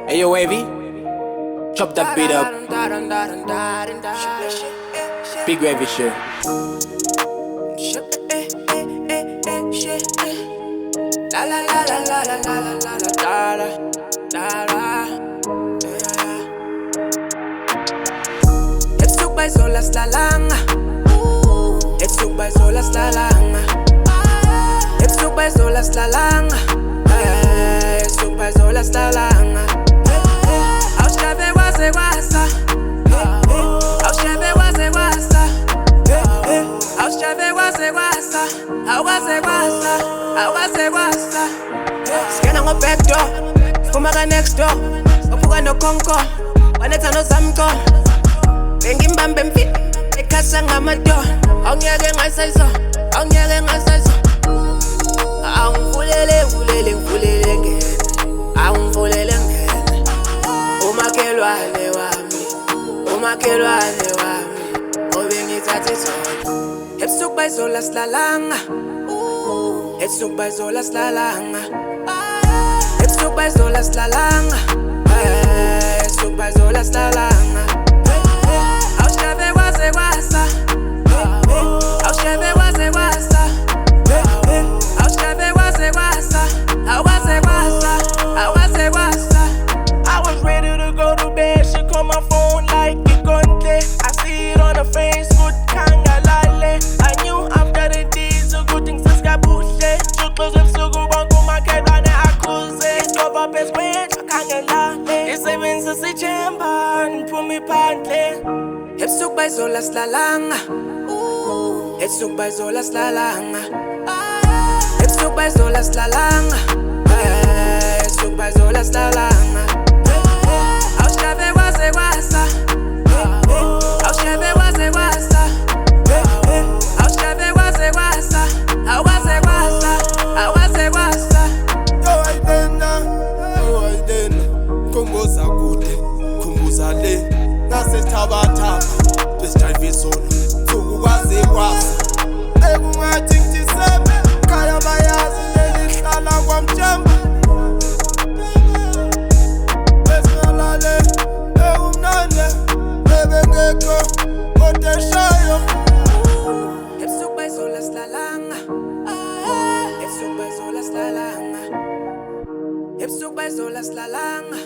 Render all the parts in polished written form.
Hey yo, Wavy, chop that beat up. Big Wavy shit. La la la la la la la la la la la la. Ebusuku bayizola silalanga. Ebusuku bayizola silalanga. Ebusuku bayizola silalanga. Ebusuku bayizola silalanga. Awushabe kwaze kwasa. Awushabe kwaze kwasa. Awushabe kwaze kwasa. Awukwaze kwasa. Awukwaze kwasa. Skena ngo back door. Fuma ka next door. Ophuka no konko. Wanetha no zamko. Bengimbambe mfi. Ekhasa ngamadoor. Awungeke ngasayizwa. Awungeke ngasayizwa. Awungivulele ngivulele ngene. Awungivulele ngene. Umakhelwane wami. Umakhelwane wami. Obengithathe isona. Ebusuku bayizola silalanga. Ebusuku bayizola silalanga. Ebusuku bayizola silalanga. Ebusuku bayizola silalanga. Awushabe kwaze kwasa. Awushabe kwaze kwasa. Awushabe kwaze kwasa. Awukwaze kwasa. Awukwaze kwasa. I was ready to go to bed. She called my phone like Ikonte. I see it on her face, good kangalale. I knew after the deeds, so good things is kabuhle. Chuklos ebusuku bonke umakhelwane akhuze. Iskoba peswethu kangalale. Isebenza sijemba, niphuma iphandle. Ebusuku bayizola silalanga. Ebusuku bayizola silalanga. Ebusuku bayizola silalanga. Ebusuku bayizola silalanga. Awushabe kwaze kwasa. Awushabe kwaze kwasa. Awushabe kwaze kwasa. Awukwaze kwasa. Awukwaze kwasa. Yo ayidena, khumbuza kude, khumbuza le. Nasithabathaba, besijayiva izolo, thuku kwaze kwasa. Ekungathi ngithisebe, khaya bayazi lelihlala kwamjamba. Besingalale, ekumnandi, ebengekho, kodwa eshayo. Ebusuku bayizola silalanga. Ebusuku bayizola silalanga. Ebusuku bayizola silalanga.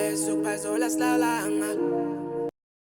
Ebusuku bayizola silalanga.